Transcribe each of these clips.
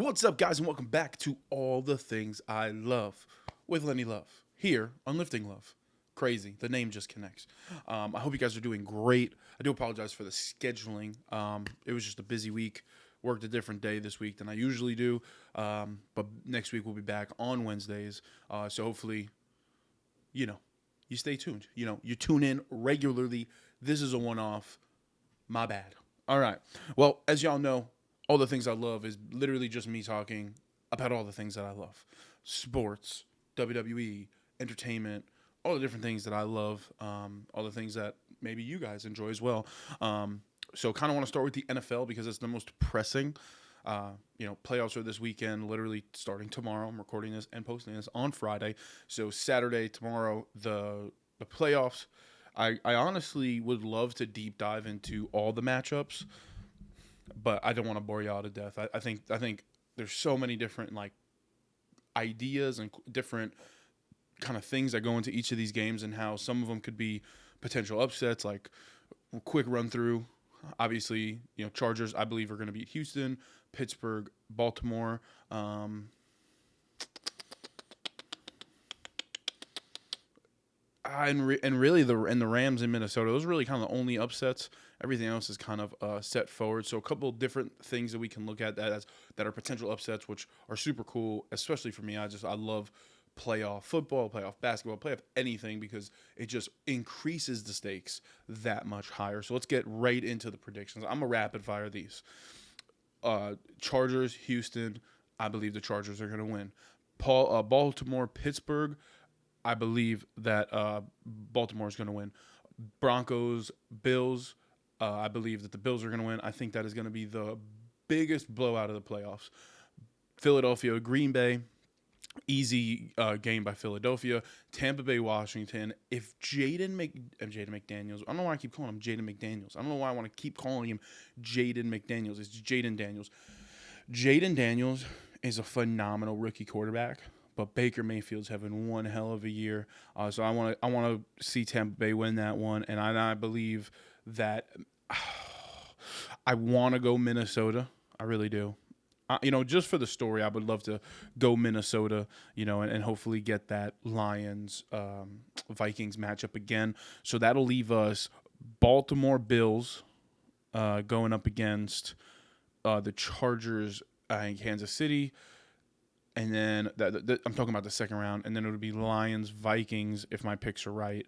What's up, guys, and welcome back to All the Things I Love with Lenny Love here on Lifting Love. Crazy, the name just connects. I hope you guys are doing great. I do apologize for the scheduling. It was just a busy week. Worked a different day this week than I usually do, but next week we'll be back on Wednesdays. So hopefully, you know, you stay tuned. You tune in regularly. This is a one-off. My bad. All right. Well, as y'all know, all the things I love is literally just me talking about all the things that I love: sports, WWE, entertainment, all the different things that I love, all the things that maybe you guys enjoy as well. So, kind of want to start with the NFL because it's the most pressing. Playoffs are this weekend, literally starting tomorrow. I'm recording this and posting this on Friday. So, Saturday, tomorrow, the playoffs. I honestly would love to deep dive into all the matchups, but I don't want to bore y'all to death. I think there's so many different ideas and different kind of things that go into each of these games and how some of them could be potential upsets. Like, quick run through. Obviously, Chargers I believe are going to beat Houston, Pittsburgh, Baltimore. And really the Rams in Minnesota. Those are really kind of the only upsets. Everything else is kind of set forward. So a couple of different things that we can look at that are potential upsets, which are super cool, especially for me. I love playoff football, playoff basketball, playoff anything because it just increases the stakes that much higher. So let's get right into the predictions. I'm gonna rapid fire these. Chargers, Houston. I believe the Chargers are gonna win. Baltimore, Pittsburgh. I believe that Baltimore is going to win. Broncos, Bills. I believe that the Bills are going to win. I think that is going to be the biggest blowout of the playoffs. Philadelphia, Green Bay. Easy game by Philadelphia. Tampa Bay, Washington. If Jaden McDaniels, I don't know why I keep calling him Jaden McDaniels. I don't know why I want to keep calling him Jaden McDaniels. It's Jaden Daniels. Jaden Daniels is a phenomenal rookie quarterback, but Baker Mayfield's having one hell of a year. So I want to see Tampa Bay win that one, and I believe that I want to go Minnesota. I really do. Just for the story, I would love to go Minnesota, and hopefully get that Lions Vikings matchup again. So that'll leave us Baltimore Bills going up against the Chargers in Kansas City. And then I'm talking about the second round. And then it would be Lions, Vikings, if my picks are right.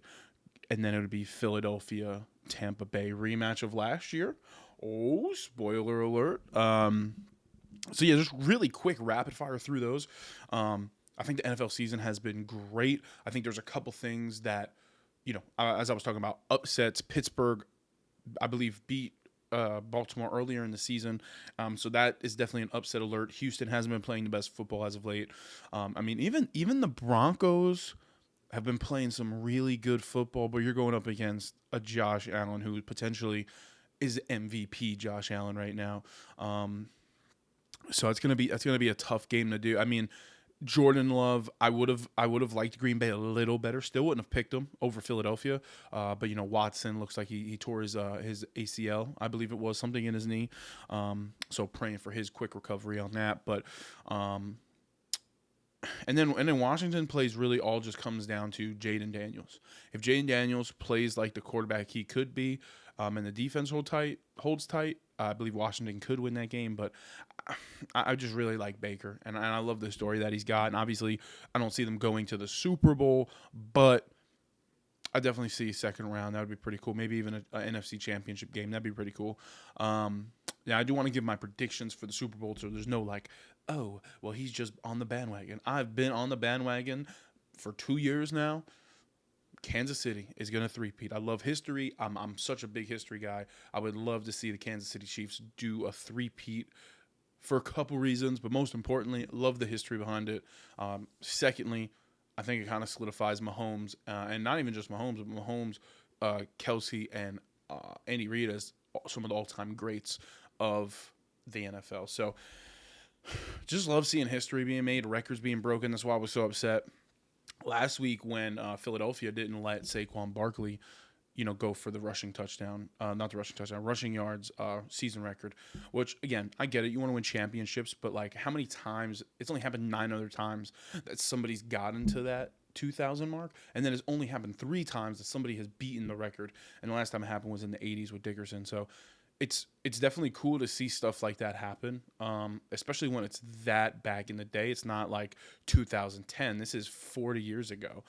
And then it would be Philadelphia, Tampa Bay rematch of last year. Oh, spoiler alert. So, yeah, just really quick rapid fire through those. I think the NFL season has been great. I think there's a couple things that, as I was talking about, upsets. Pittsburgh, I believe, beat Baltimore earlier in the season. So that is definitely an upset alert. Houston hasn't been playing the best football as of late. Even the Broncos have been playing some really good football, but you're going up against a Josh Allen who potentially is MVP Josh Allen right now. So it's gonna be a tough game to do. Jordan Love, I would have liked Green Bay a little better. Still wouldn't have picked him over Philadelphia. But Watson looks like he tore his ACL, I believe it was, something in his knee. So praying for his quick recovery on that. But and then Washington plays really all just comes down to Jaden Daniels. If Jaden Daniels plays like the quarterback he could be, and the defense holds tight, I believe Washington could win that game. But I just really like Baker, and I love the story that he's got. And obviously, I don't see them going to the Super Bowl, but I definitely see second round. That would be pretty cool. Maybe even an NFC Championship game. That'd be pretty cool. I do want to give my predictions for the Super Bowl, so there's no oh, well, he's just on the bandwagon. I've been on the bandwagon for 2 years now. Kansas City is going to three-peat. I love history. I'm such a big history guy. I would love to see the Kansas City Chiefs do a three-peat for a couple reasons, but most importantly, love the history behind it. Secondly, I think it kind of solidifies Mahomes, and not even just Mahomes, but Mahomes, Kelsey, and Andy Reid as some of the all-time greats of the NFL. So just love seeing history being made, records being broken. That's why I was so upset last week when Philadelphia didn't let Saquon Barkley go for the rushing touchdown, not the rushing touchdown, rushing yards, season record. Which again, I get it. You want to win championships, but like, how many times? It's only happened 9 other times that somebody's gotten to that 2,000 mark, and then it's only happened 3 times that somebody has beaten the record. And the last time it happened was in the '80s with Dickerson. So it's definitely cool to see stuff like that happen, especially when it's that back in the day. It's not like 2010. This is 40 years ago,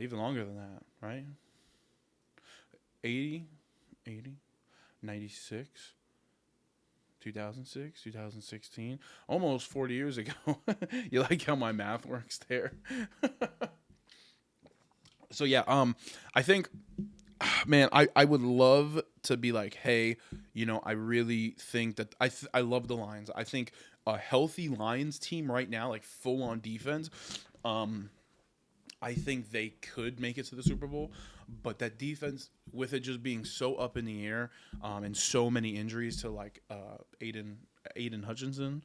even longer than that, right? 80, 80, 96, 2006, 2016, almost 40 years ago. You like how my math works there? So yeah, I think, man, I would love to be like, hey, I really think that I love the Lions. I think a healthy Lions team right now, like full on defense, um, I think they could make it to the Super Bowl, but that defense, with it just being so up in the air, and so many injuries to like Aiden Hutchinson.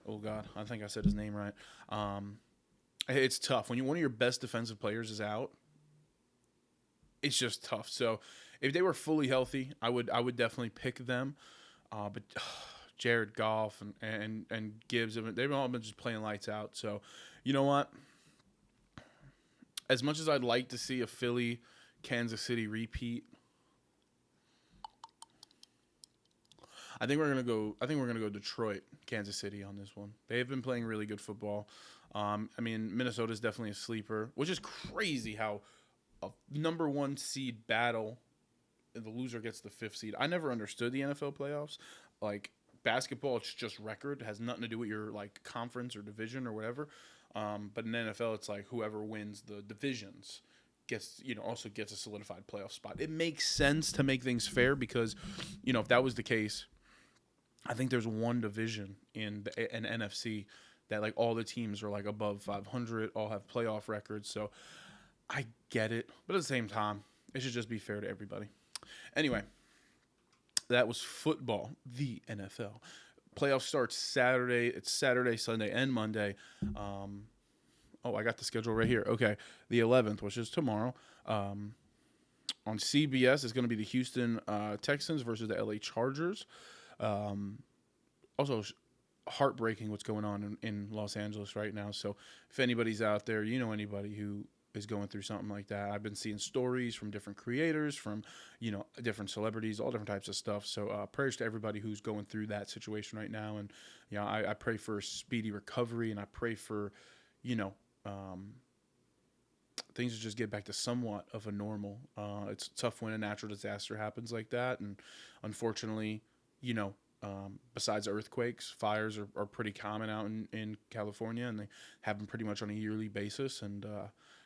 Oh God, I think I said his name right. It's tough when one of your best defensive players is out. It's just tough. So if they were fully healthy, I would definitely pick them. But Jared Goff and Gibbs, they've all been just playing lights out. So you know what? As much as I'd like to see a Philly Kansas City repeat, I think we're gonna go Detroit, Kansas City on this one. They've been playing really good football. I mean, Minnesota's definitely a sleeper, which is crazy how a number one seed battle, the loser gets the fifth seed. I never understood the NFL playoffs. Like basketball, it's just record. It has nothing to do with your like conference or division or whatever. But in the NFL, it's like whoever wins the divisions gets also gets a solidified playoff spot. It makes sense to make things fair because if that was the case, I think there's one division in an NFC that like all the teams are like above 500, all have playoff records. So I get it, but at the same time, it should just be fair to everybody. Anyway, that was football, the NFL. Playoff starts Saturday. It's Saturday, Sunday, and Monday. I got the schedule right here. Okay, the 11th, which is tomorrow. On CBS, it's going to be the Houston Texans versus the LA Chargers. Also, heartbreaking what's going on in Los Angeles right now. So if anybody's out there, anybody who is going through something like that, I've been seeing stories from different creators, from different celebrities, all different types of stuff. So prayers to everybody who's going through that situation right now, and I pray for speedy recovery, and I pray for um, things to just get back to somewhat of a normal. It's tough when a natural disaster happens like that, and unfortunately, besides earthquakes, fires are pretty common out in California, and they happen pretty much on a yearly basis. And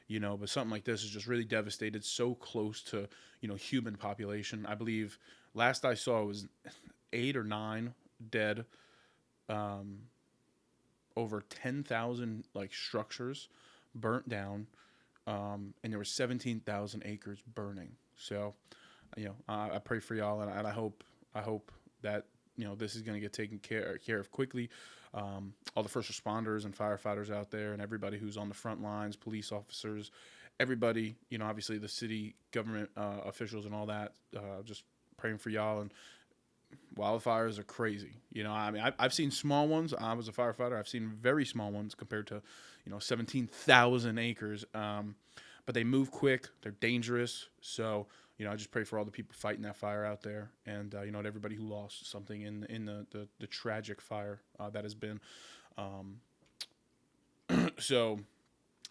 but something like this is just really devastated. So close to human population. I believe last I saw it was 8 or 9 dead. Over 10,000 like structures burnt down, and there were 17,000 acres burning. So, I pray for y'all, and I hope that this is going to get taken care of quickly. All the first responders and firefighters out there, and everybody who's on the front lines, police officers, everybody. Obviously the city government officials and all that. Just praying for y'all. And wildfires are crazy. I mean, I've seen small ones. I was a firefighter. I've seen very small ones compared to 17,000 acres. But they move quick. They're dangerous. So I just pray for all the people fighting that fire out there, and to everybody who lost something in the tragic fire that has been. So,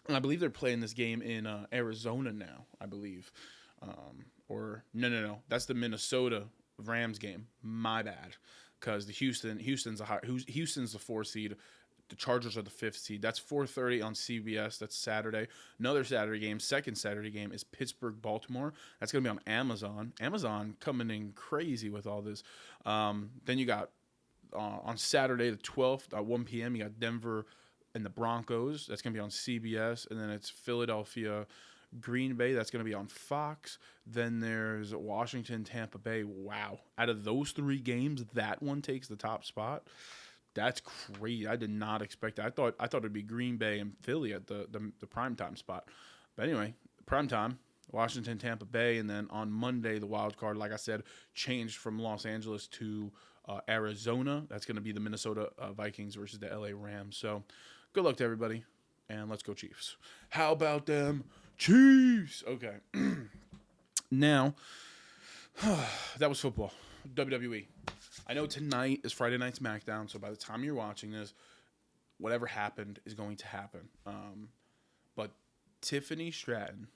and I believe they're playing this game in Arizona now. I believe, or no, that's the Minnesota Rams game. My bad, because Houston's the 4th seed. The Chargers are the 5th seed. That's 4:30 on CBS. That's Saturday. Another Saturday game, second Saturday game, is Pittsburgh-Baltimore. That's going to be on Amazon. Amazon coming in crazy with all this. Then you got on Saturday the 12th at 1 p.m., you got Denver and the Broncos. That's going to be on CBS. And then it's Philadelphia, Green Bay. That's going to be on Fox. Then there's Washington, Tampa Bay. Wow. Out of those 3 games, that one takes the top spot. That's crazy. I did not expect that. I thought it'd be Green Bay and Philly at the primetime spot. But anyway, primetime, Washington, Tampa Bay, and then on Monday the wild card, like I said, changed from Los Angeles to Arizona. That's going to be the Minnesota Vikings versus the LA Rams. So, good luck to everybody, and let's go Chiefs. How about them Chiefs? Okay, now that was football, WWE. I know tonight is Friday Night SmackDown, so by the time you're watching this, whatever happened is going to happen. But Tiffany Stratton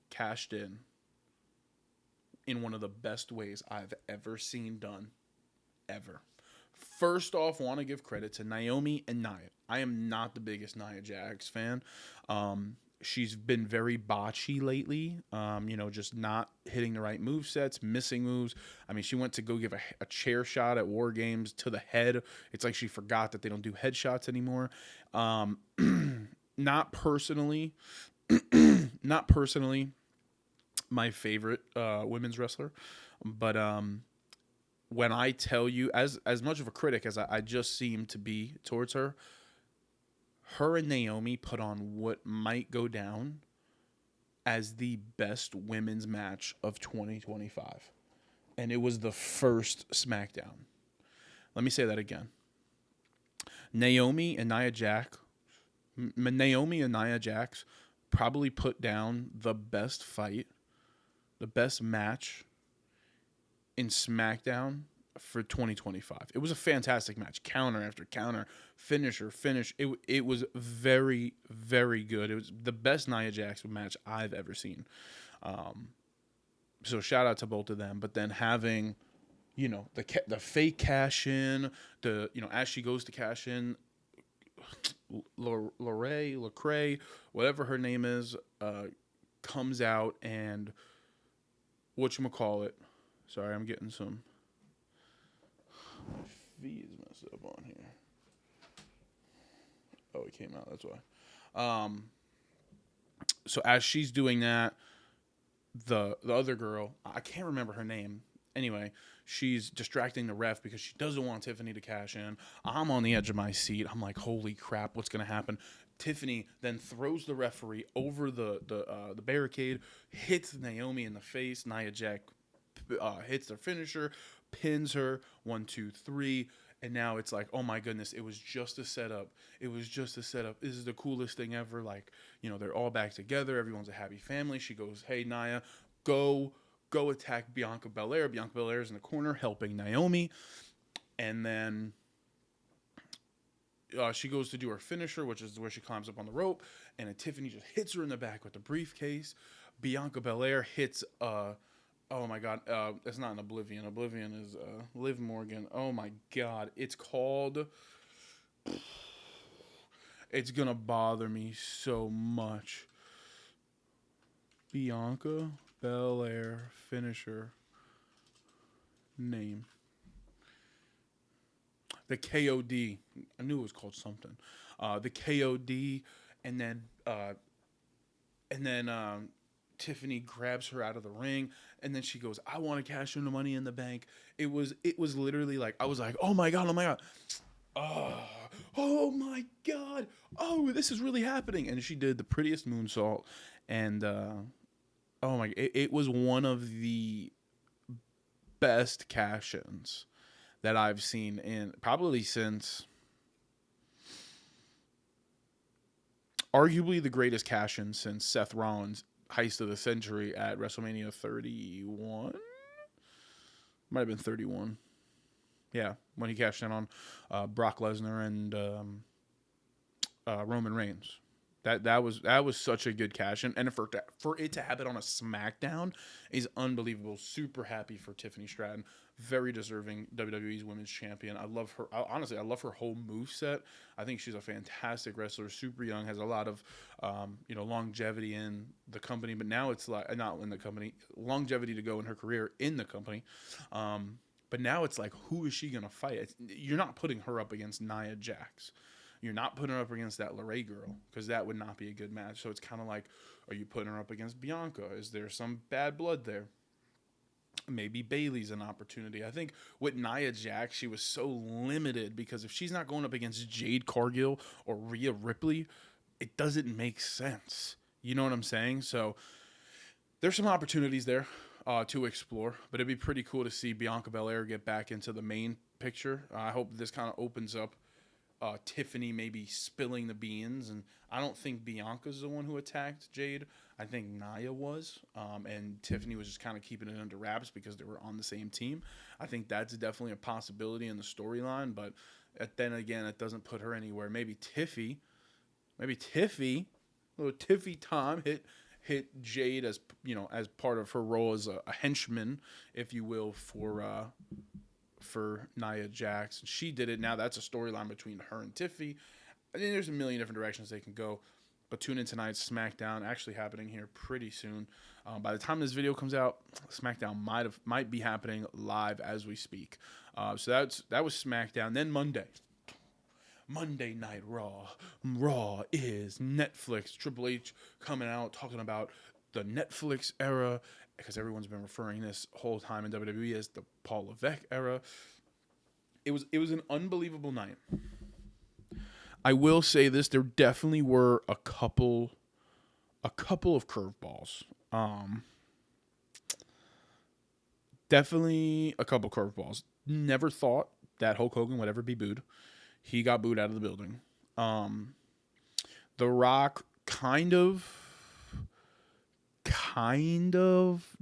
cashed in one of the best ways I've ever seen done, ever. First off, want to give credit to Naomi and Nia. I am not the biggest Nia Jax fan. She's been very botchy lately. Just not hitting the right move sets, missing moves. I mean, she went to go give a chair shot at War Games to the head. It's like she forgot that they don't do headshots anymore. Not personally, not personally my favorite women's wrestler, but when I tell you, as much of a critic as I just seem to be towards her, her and Naomi put on what might go down as the best women's match of 2025. And it was the first SmackDown. Let me say that again. Naomi and Nia Jax probably put down the best fight, the best match in SmackDown for 2025. It was a fantastic match. Counter after counter, finish. It was very, very good. It was the best Nia Jax match I've ever seen. So shout out to both of them. But then having, the fake cash in, as she goes to cash in, Lecrae, whatever her name is, comes out and whatchamacallit. Sorry, I'm getting some. My feed is messed up on here. Oh, it came out. That's why. So as she's doing that, the other girl, I can't remember her name. Anyway, she's distracting the ref because she doesn't want Tiffany to cash in. I'm on the edge of my seat. I'm like, holy crap, what's going to happen? Tiffany then throws the referee over the barricade, hits Naomi in the face. Nia Jax hits their finisher, pins her, 1, 2, 3, and now it's like, oh my goodness, it was just a setup. This is the coolest thing ever. Like, they're all back together. Everyone's a happy family. She goes, hey, Nia, go attack Bianca Belair. Bianca Belair's in the corner helping Naomi, and then she goes to do her finisher, which is where she climbs up on the rope, and then Tiffany just hits her in the back with the briefcase. Bianca Belair hits oh my God, it's not an Oblivion. Oblivion is Liv Morgan. Oh my God, it's called. It's gonna bother me so much. Bianca Belair finisher name. The KOD. I knew it was called something. The KOD, and then Tiffany grabs her out of the ring, and then she goes, I want to cash in the Money in the Bank. It was literally like, I was like, oh my God. Oh my God. Oh, this is really happening. And she did the prettiest moonsault, and oh my, it was one of the best cash-ins that I've seen in probably since arguably the greatest cash-in since Seth Rollins' heist of the century at WrestleMania 31. Might have been 31. Yeah, when he cashed in on Brock Lesnar and Roman Reigns. That was such a good cash in, and for it to happen on a SmackDown is unbelievable. Super happy for Tiffany Stratton, very deserving WWE's Women's Champion. I love her. Honestly, I love her whole moveset. I think she's a fantastic wrestler. Super young, has a lot of longevity in the company, but now it's like not in the company, longevity to go in her career in the company. But now it's like, who is she gonna fight? You're not putting her up against Nia Jax. You're not putting her up against that LeRae girl, because that would not be a good match. So it's kind of like, are you putting her up against Bianca? Is there some bad blood there? Maybe Bayley's an opportunity. I think with Nia Jax, she was so limited because if she's not going up against Jade Cargill or Rhea Ripley, it doesn't make sense. You know what I'm saying? So there's some opportunities there to explore, but it'd be pretty cool to see Bianca Belair get back into the main picture. I hope this kind of opens up Tiffany maybe spilling the beans, and I don't think Bianca's the one who attacked Jade. I think Nia was, and Tiffany was just kind of keeping it under wraps because they were on the same team. I think that's definitely a possibility in the storyline, but then again, it doesn't put her anywhere. Maybe Tiffy, little Tiffy Tom hit Jade as as part of her role as a henchman, if you will, for Nia Jax. She did it. Now that's a storyline between her and Tiffy. I think there's a million different directions they can go. But tune in tonight's SmackDown, actually happening here pretty soon. By the time this video comes out, SmackDown might be happening live as we speak. So that was SmackDown. Then Monday Night Raw. Raw is Netflix. Triple H coming out talking about the Netflix era, because everyone's been referring this whole time in WWE as the Paul Levesque era. It was an unbelievable night. I will say this: there definitely were a couple of curveballs. Definitely a couple curveballs. Never thought that Hulk Hogan would ever be booed. He got booed out of the building. The Rock kind of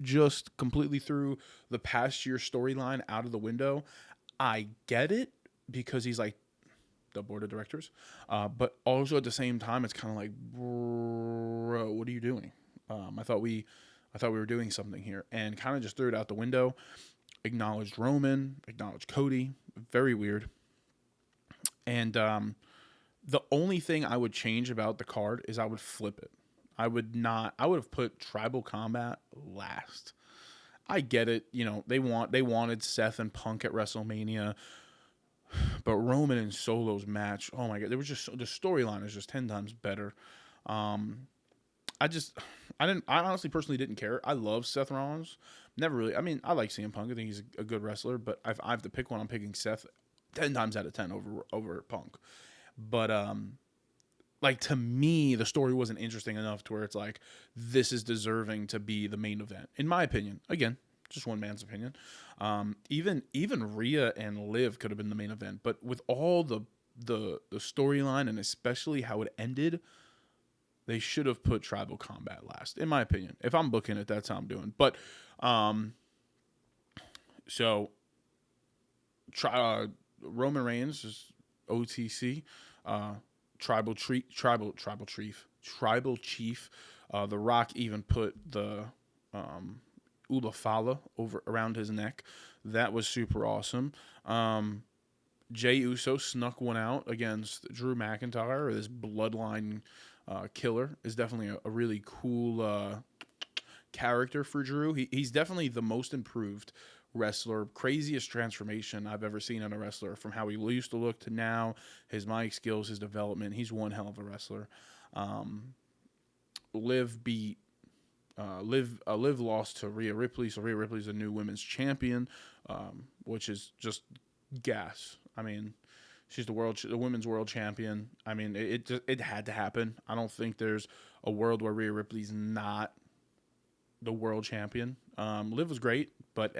just completely threw the past year storyline out of the window. I get it because he's like the board of directors, but also at the same time, it's kind of like, bro, what are you doing? I thought we were doing something here, and kind of just threw it out the window. Acknowledged Roman, acknowledged Cody. Very weird. And the only thing I would change about the card is I would flip it. I would have put Tribal Combat last. I get it. They wanted Seth and Punk at WrestleMania, but Roman and Solo's match, oh my God, the storyline is just 10 times better. I honestly personally didn't care. I love Seth Rollins. Never really. I mean, I like CM Punk. I think he's a good wrestler, but if I have to pick one, I'm picking Seth 10 times out of 10 over Punk. But to me, the story wasn't interesting enough to where it's like, this is deserving to be the main event, in my opinion. Again, just one man's opinion. Even Rhea and Liv could have been the main event, but with all the storyline and especially how it ended, they should have put Tribal Combat last, in my opinion. If I'm booking it, that's how I'm doing. But Roman Reigns is OTC, Tribal Chief. The Rock even put the Ulafala over around his neck. That was super awesome. Jey Uso snuck one out against Drew McIntyre. This bloodline killer is definitely a really cool character for Drew. He's definitely the most improved wrestler, craziest transformation I've ever seen in a wrestler, from how he used to look to now, his mic skills, his development. He's one hell of a wrestler. Liv lost to Rhea Ripley, so Rhea Ripley's a new women's champion, which is just gas. I mean, she's the women's world champion. I mean, it had to happen. I don't think there's a world where Rhea Ripley's not the world champion. Liv was great, but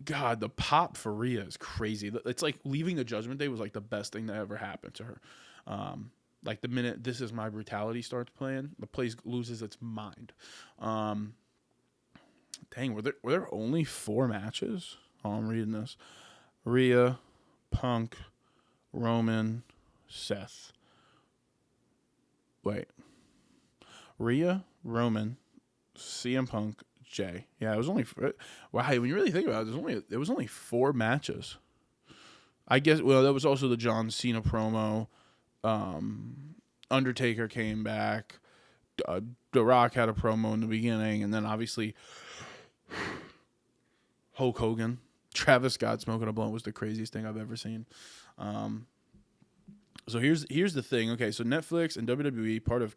God, the pop for Rhea is crazy. It's like leaving the Judgment Day was like the best thing that ever happened to her. Like the minute This Is My Brutality starts playing, the place loses its mind. Dang, were there only 4 matches? Oh, I'm reading this. Rhea, Punk, Roman, Seth. Wait. Rhea, Roman, CM Punk, Jay. Yeah, it was only wow. When you really think about it, there was only 4 matches. I guess. Well, that was also the John Cena promo. Undertaker came back. The Rock had a promo in the beginning, and then obviously Hulk Hogan, Travis Scott smoking a blunt was the craziest thing I've ever seen. So here's the thing. Okay, so Netflix and WWE, part of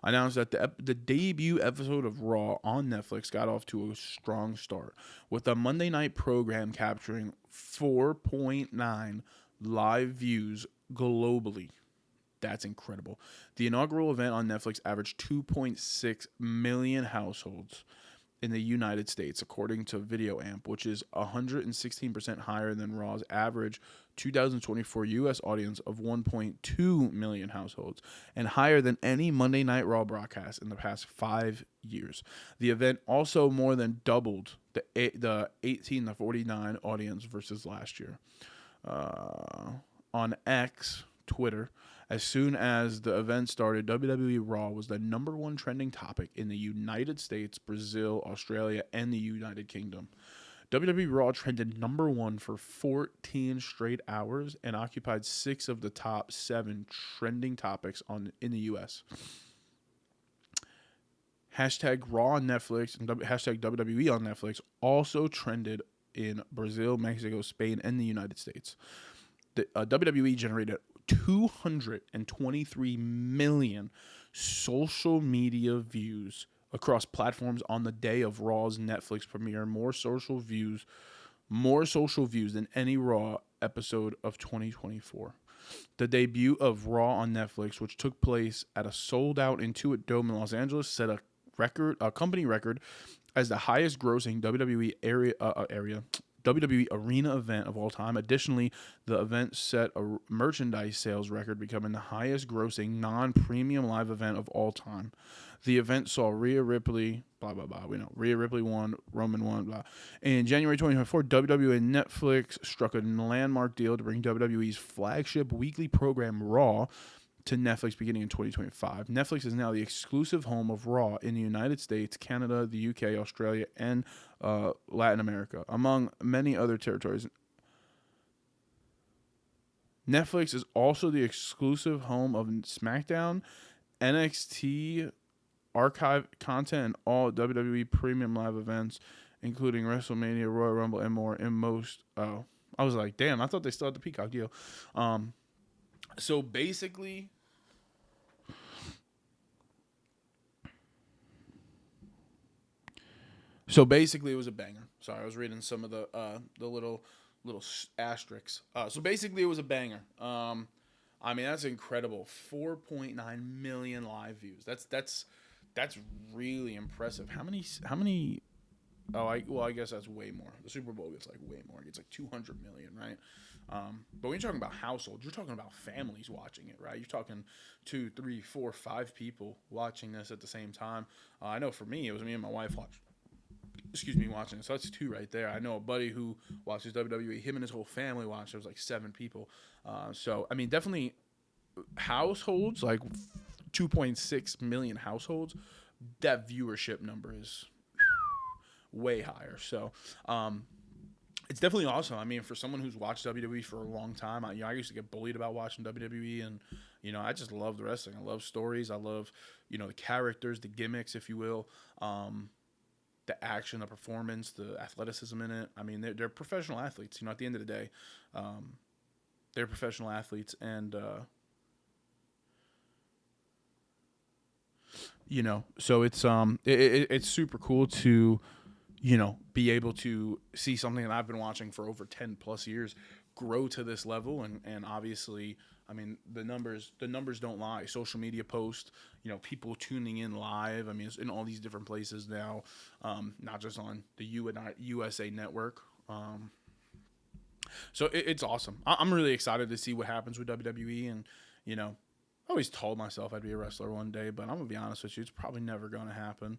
announced that the debut episode of Raw on Netflix got off to a strong start, with the Monday night program capturing 4.9 live views globally. That's incredible. The inaugural event on Netflix averaged 2.6 million households in the United States, according to Video Amp, which is 116% higher than Raw's average 2024 U.S. audience of 1.2 million households, and higher than any Monday Night Raw broadcast in the past 5 years. The event also more than doubled the 18 to 49 audience versus last year. On X, Twitter, as soon as the event started, WWE Raw was the number one trending topic in the United States, Brazil, Australia, and the United Kingdom. WWE Raw trended number one for 14 straight hours and occupied 6 of the top 7 trending topics in the U.S. Hashtag Raw on Netflix and hashtag WWE on Netflix also trended in Brazil, Mexico, Spain, and the United States. The WWE generated 223 million social media views across platforms on the day of Raw's Netflix premiere. More social views than any Raw episode of 2024. The debut of Raw on Netflix, which took place at a sold-out Intuit Dome in Los Angeles, set a company record as the highest grossing WWE arena event of all time. Additionally, the event set a merchandise sales record, becoming the highest grossing non-premium live event of all time. The event saw Rhea Ripley, blah, blah, blah. We know Rhea Ripley won, Roman won, blah. In January 2024, WWE and Netflix struck a landmark deal to bring WWE's flagship weekly program, Raw, to Netflix beginning in 2025. Netflix is now the exclusive home of Raw in the United States, Canada, the UK, Australia, and Latin America, among many other territories. Netflix is also the exclusive home of SmackDown, NXT, archive content, and all WWE premium live events, including WrestleMania, Royal Rumble, and more in most... Oh, I was like, damn, I thought they still had the Peacock deal. So basically... it was a banger. Sorry, I was reading some of the little asterisks. So basically, it was a banger. I mean, that's incredible. 4.9 million live views. That's really impressive. How many? Oh, I guess that's way more. The Super Bowl gets like way more. It gets like 200 million, right? But when you're talking about households, you're talking about families watching it, right? You're talking 2, 3, 4, 5 people watching this at the same time. I know for me, it was me and my wife watching it. So that's 2 right there. I know a buddy who watches WWE. Him and his whole family watched. It was like 7 people. So, I mean, definitely households, like 2.6 million households, that viewership number is way higher. So, it's definitely awesome. I mean, for someone who's watched WWE for a long time, I used to get bullied about watching WWE, and I just love the wrestling. I love stories. I love the characters, the gimmicks, if you will, the action, the performance, the athleticism in it. I mean, they're professional athletes. At the end of the day, they're professional athletes, and so it's super cool to be able to see something that I've been watching for over 10 plus years grow to this level. And obviously, I mean, the numbers don't lie. Social media posts, people tuning in live. I mean, it's in all these different places now, not just on the USA Network. So it's awesome. I'm really excited to see what happens with WWE. And, I always told myself I'd be a wrestler one day, but I'm going to be honest with you, it's probably never going to happen.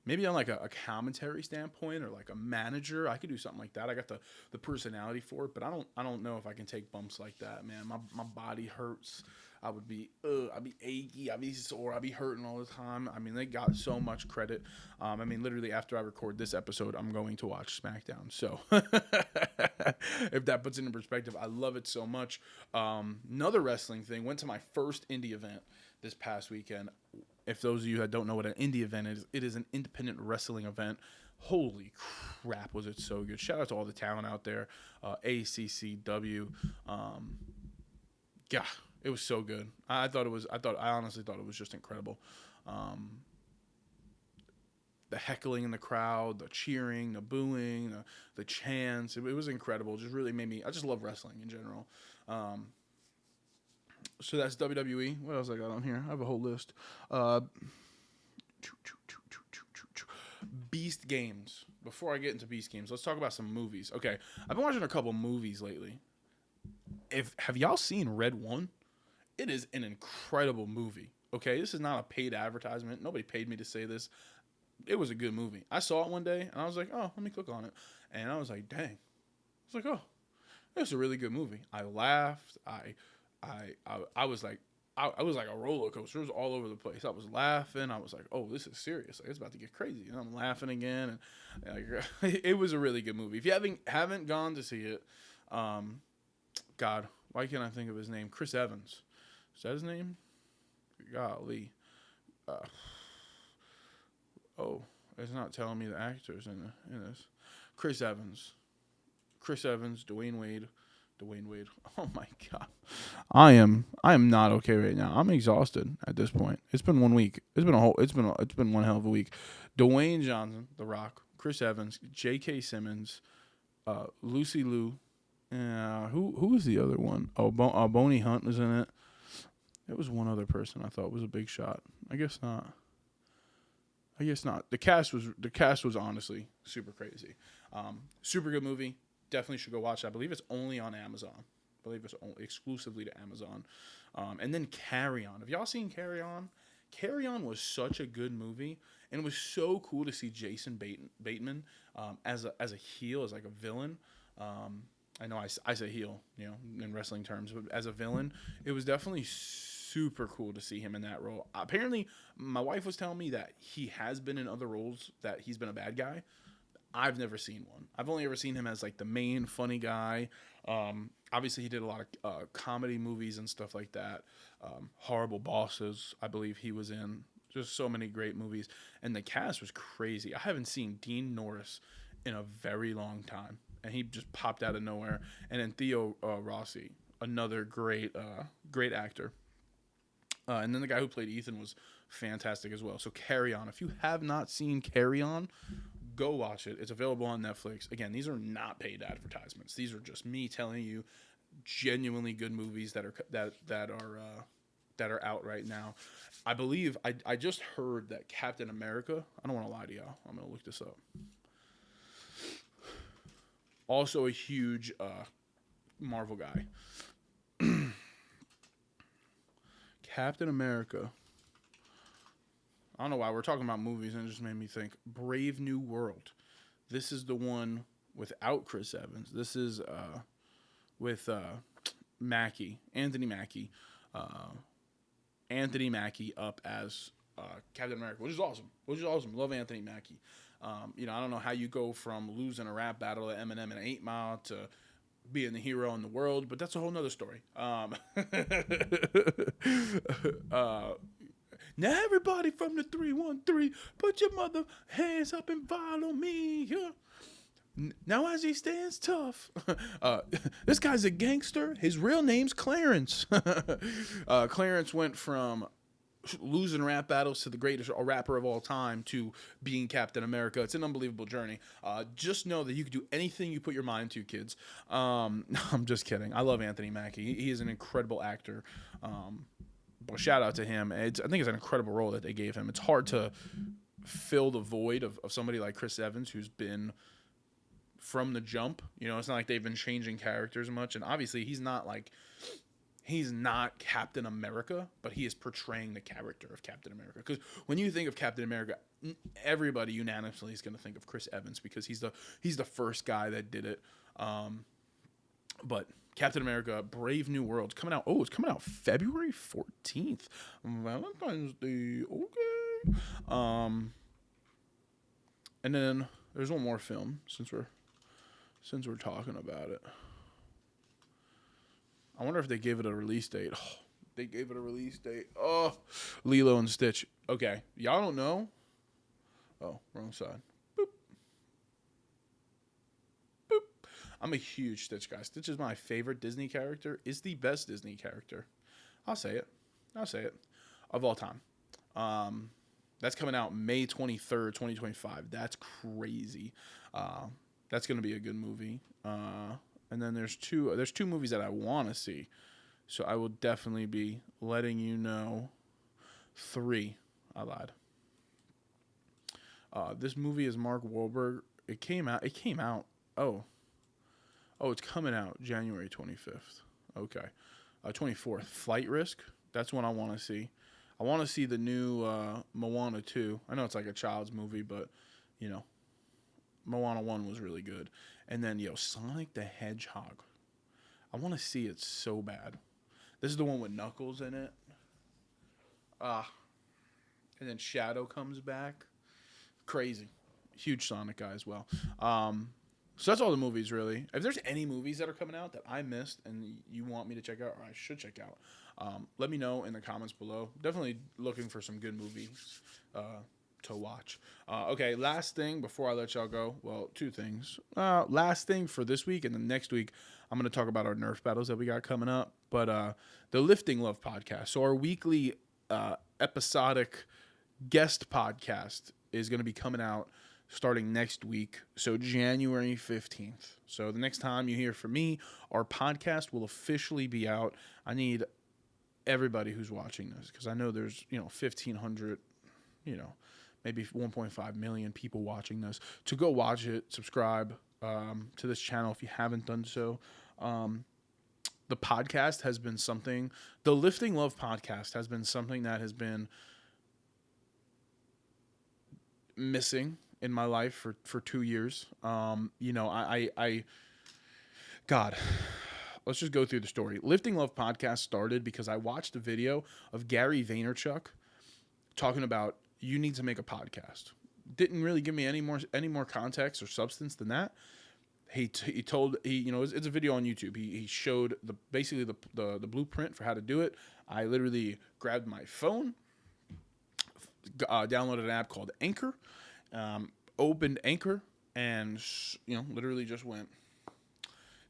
Maybe on like a commentary standpoint or like a manager, I could do something like that. I got the personality for it, but I don't know if I can take bumps like that, man. My body hurts. I'd be achy. I'd be sore. I'd be hurting all the time. I mean, they got so much credit. I mean, literally after I record this episode, I'm going to watch SmackDown. So if that puts it in perspective, I love it so much. Another wrestling thing, went to my first indie event this past weekend. If those of you that don't know what an indie event is, it is an independent wrestling event. Holy crap, was it so good. Shout out to all the talent out there. ACCW. Yeah, it was so good. I honestly thought it was just incredible. The heckling in the crowd, the cheering, the booing, the chants. It was incredible. It just really made me, I just love wrestling in general. So that's WWE. What else I got on here? I have a whole list. Uh, Beast games. Before I get into Beast games, let's talk about some movies. Okay, I've been watching a couple movies lately. If have y'all seen Red One? It is an incredible movie. Okay, this is not a paid advertisement. Nobody paid me to say this. It was a good movie. I saw it one day and I was like, oh, let me click on it, and I was like, dang. I was like, oh, it's a really good movie. I laughed. I was like, I was like a roller coaster. It was all over the place. I was laughing. I was like, oh, this is serious. Like, it's about to get crazy. And I'm laughing again. And like, it was a really good movie. If you haven't gone to see it, God, why can't I think of his name? Chris Evans. Is that his name? Golly. Oh, it's not telling me the actors in this. Chris Evans, Dwayne Wade. Oh my God, I am not okay right now. I'm exhausted at this point. It's been 1 week. It's been one hell of a week. Dwayne Johnson, The Rock, Chris Evans, J.K. Simmons, Lucy Liu. Who was the other one? Oh, Boney Hunt was in it. There was one other person I thought was a big shot. I guess not. The cast was honestly super crazy. Super good movie. Definitely should go watch it. I believe it's only on Amazon. I believe it's only exclusively to Amazon. And then Carry On. Have y'all seen Carry On? Carry On was such a good movie, and it was so cool to see Jason Bateman as a heel, as like a villain. I know I say heel, in wrestling terms, but as a villain, it was definitely super cool to see him in that role. Apparently, my wife was telling me that he has been in other roles, that he's been a bad guy. I've never seen one. I've only ever seen him as like the main funny guy. Obviously, he did a lot of comedy movies and stuff like that. Horrible Bosses, I believe he was in. Just so many great movies. And the cast was crazy. I haven't seen Dean Norris in a very long time. And he just popped out of nowhere. And then Theo Rossi, another great actor. And then the guy who played Ethan was fantastic as well. So Carry On. If you have not seen Carry On, go watch it. It's available on Netflix. Again, these are not paid advertisements. These are just me telling you genuinely good movies that are out right now. I believe I just heard that Captain America. I don't want to lie to y'all. I'm gonna look this up. Also a huge Marvel guy. Captain America. I don't know why we're talking about movies, and it just made me think. Brave New World. This is the one without Chris Evans. This is with Anthony Mackie. Anthony Mackie up as Captain America, which is awesome. Love Anthony Mackie. I don't know how you go from losing a rap battle at Eminem and 8 Mile to being the hero in the world, but that's a whole nother story. Now everybody from the 313, put your mother hands up and follow me. Yeah. Now as he stands tough, this guy's a gangster. His real name's Clarence. Clarence went from losing rap battles to the greatest rapper of all time to being Captain America. It's an unbelievable journey. Just know that you can do anything you put your mind to, kids. I'm just kidding. I love Anthony Mackie. He is an incredible actor. But shout out to him. I think it's an incredible role that they gave him. It's hard to fill the void of somebody like Chris Evans, who's been from the jump. It's not like they've been changing characters much. And obviously he's not Captain America, but he is portraying the character of Captain America. Because when you think of Captain America, everybody unanimously is going to think of Chris Evans because he's the first guy that did it. But Captain America, Brave New World, coming out. Oh, it's coming out February 14th, Valentine's Day. Okay. And then there's one more film since we're talking about it. I wonder if they gave it a release date. Oh, they gave it a release date. Oh, Lilo and Stitch. Okay, y'all don't know. Oh, wrong side. Boop. Boop. I'm a huge Stitch guy. Stitch is my favorite Disney character. Is the best Disney character. I'll say it. Of all time. That's coming out May 23rd, 2025. That's crazy. That's going to be a good movie. And then there's two movies that I want to see So I will definitely be letting you know. 3. I lied. This movie is Mark Wahlberg. It came out. It came out. Oh, it's coming out January 25th. Okay, 24th. Flight Risk. That's one I want to see. I want to see the new Moana 2. I know it's like a child's movie, but you know, Moana 1 was really good. And then Sonic the Hedgehog. I want to see it so bad. This is the one with Knuckles in it. Ah, and then Shadow comes back. Crazy. Huge Sonic guy as well. So that's all the movies, really. If there's any movies that are coming out that I missed and you want me to check out or I should check out, let me know in the comments below. Definitely looking for some good movies to watch. Okay, last thing before I let y'all go. Well, 2 things. Last thing for this week, and then next week I'm going to talk about our Nerf battles that we got coming up. But the Lifting Love podcast. So our weekly episodic guest podcast is going to be coming out starting next week, so January 15th. So the next time you hear from me, our podcast will officially be out. I need everybody who's watching this, because I know there's 1,500, maybe 1.5 million people watching this, to go watch it, subscribe to this channel if you haven't done so. The podcast has been something, the Lifting Love podcast has been something that has been missing in my life for 2 years. God, let's just go through the story. Lifting Love podcast started because I watched a video of Gary Vaynerchuk talking about you need to make a podcast. Didn't really give me any more context or substance than that. It's a video on YouTube. He showed basically the blueprint for how to do it. I literally grabbed my phone, downloaded an app called Anchor, opened Anchor, and literally just went,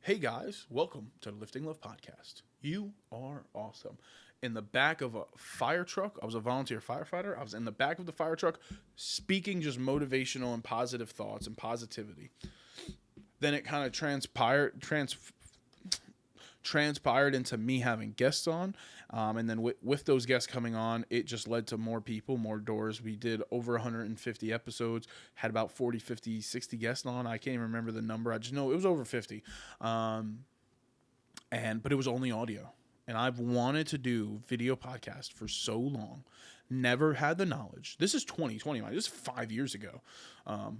"Hey guys, welcome to the Lifting Love podcast. You are awesome." In the back of a fire truck, I was a volunteer firefighter. I was in the back of the fire truck speaking just motivational and positive thoughts and positivity. Then it kind of transpired into me having guests on, and then with those guests coming on, it just led to more people, more doors. We did over 150 episodes, had about 40, 50, 60 guests on. I can't even remember the number. I just know it was over 50, but it was only audio. And I've wanted to do video podcast for so long. Never had the knowledge. This is 2020. This is 5 years ago.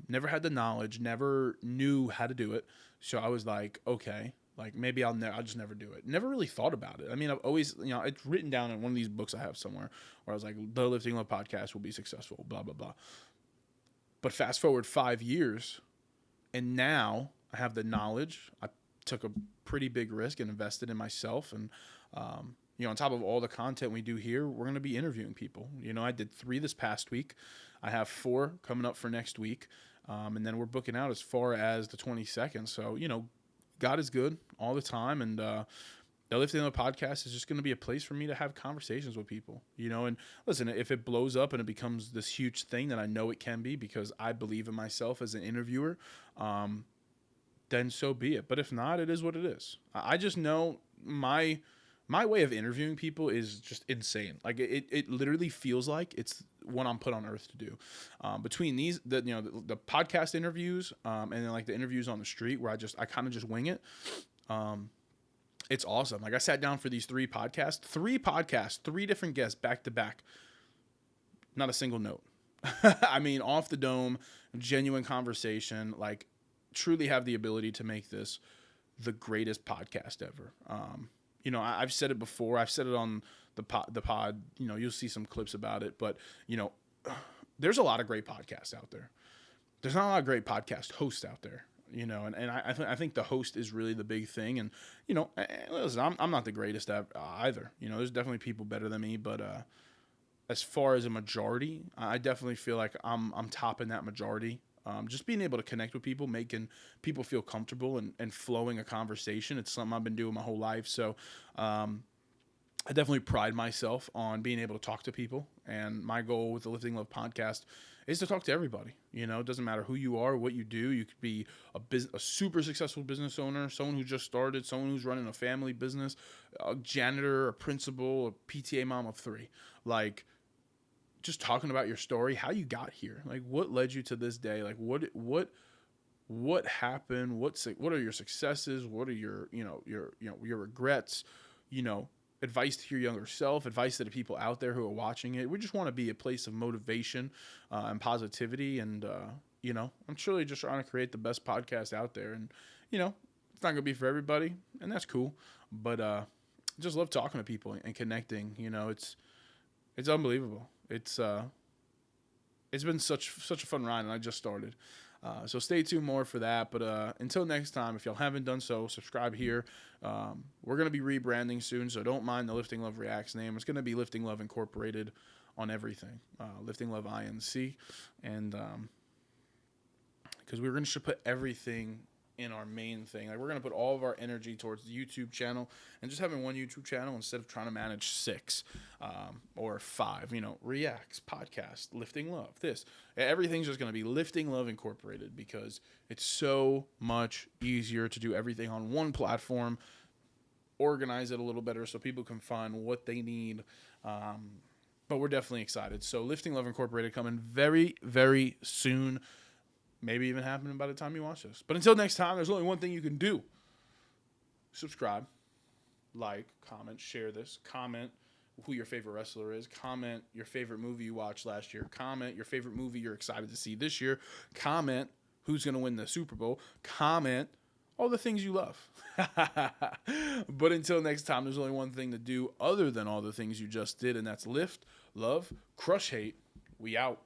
Never had the knowledge. Never knew how to do it. So I was like, okay, like maybe I'll just never do it. Never really thought about it. I mean, I've always, it's written down in one of these books I have somewhere where I was like, the Lifting Love podcast will be successful, blah, blah, blah. But fast forward 5 years, and now I have the knowledge. I took a pretty big risk and invested in myself. And, on top of all the content we do here, we're going to be interviewing people. I did 3 this past week. I have 4 coming up for next week. And then we're booking out as far as the 22nd. So, God is good all the time. And the Lifting Up podcast is just going to be a place for me to have conversations with people, and listen, if it blows up and it becomes this huge thing that I know it can be because I believe in myself as an interviewer, then so be it. But if not, it is what it is. I just know my way of interviewing people is just insane. Like it literally feels like it's what I'm put on earth to do. Between the podcast interviews, and then like the interviews on the street where I kind of just wing it. It's awesome. Like I sat down for these 3 podcasts, 3 different guests back to back. Not a single note. I mean, off the dome, genuine conversation, like truly have the ability to make this the greatest podcast ever. I've said it before. I've said it on the pod. You'll see some clips about it. But, there's a lot of great podcasts out there. There's not a lot of great podcast hosts out there. And I think the host is really the big thing. And, listen, I'm not the greatest at either. There's definitely people better than me. But as far as a majority, I definitely feel like I'm topping that majority. Just being able to connect with people, making people feel comfortable and flowing a conversation. It's something I've been doing my whole life. So I definitely pride myself on being able to talk to people. And my goal with the Lifting Love podcast is to talk to everybody. You know, it doesn't matter who you are, what you do. You could be a super successful business owner, someone who just started, someone who's running a family business, a janitor, a principal, a PTA mom of three. Like, just talking about your story, how you got here, like what led you to this day, like what happened, what are your successes, what are your your regrets, you know, advice to your younger self, advice to the people out there who are watching it. We just want to be a place of motivation and positivity, and I'm truly just trying to create the best podcast out there. And it's not gonna be for everybody, and that's cool, but just love talking to people and connecting. It's unbelievable. It's been such a fun ride, and I just started. So stay tuned more for that. But until next time, if y'all haven't done so, subscribe here. We're going to be rebranding soon, so don't mind the Lifting Love Reacts name. It's going to be Lifting Love Incorporated on everything. Lifting Love INC. And because we're going to put everything in our main thing. Like, we're going to put all of our energy towards the YouTube channel and just having one YouTube channel instead of trying to manage 6 or 5, reacts, podcast, Lifting Love, this. Everything's just going to be Lifting Love Incorporated because it's so much easier to do everything on one platform, organize it a little better so people can find what they need. But we're definitely excited. So Lifting Love Incorporated coming very, very soon. Maybe even happening by the time you watch this. But until next time, there's only one thing you can do. Subscribe, like, comment, share this. Comment who your favorite wrestler is. Comment your favorite movie you watched last year. Comment your favorite movie you're excited to see this year. Comment who's going to win the Super Bowl. Comment all the things you love. But until next time, there's only one thing to do other than all the things you just did, and that's lift, love, crush hate. We out.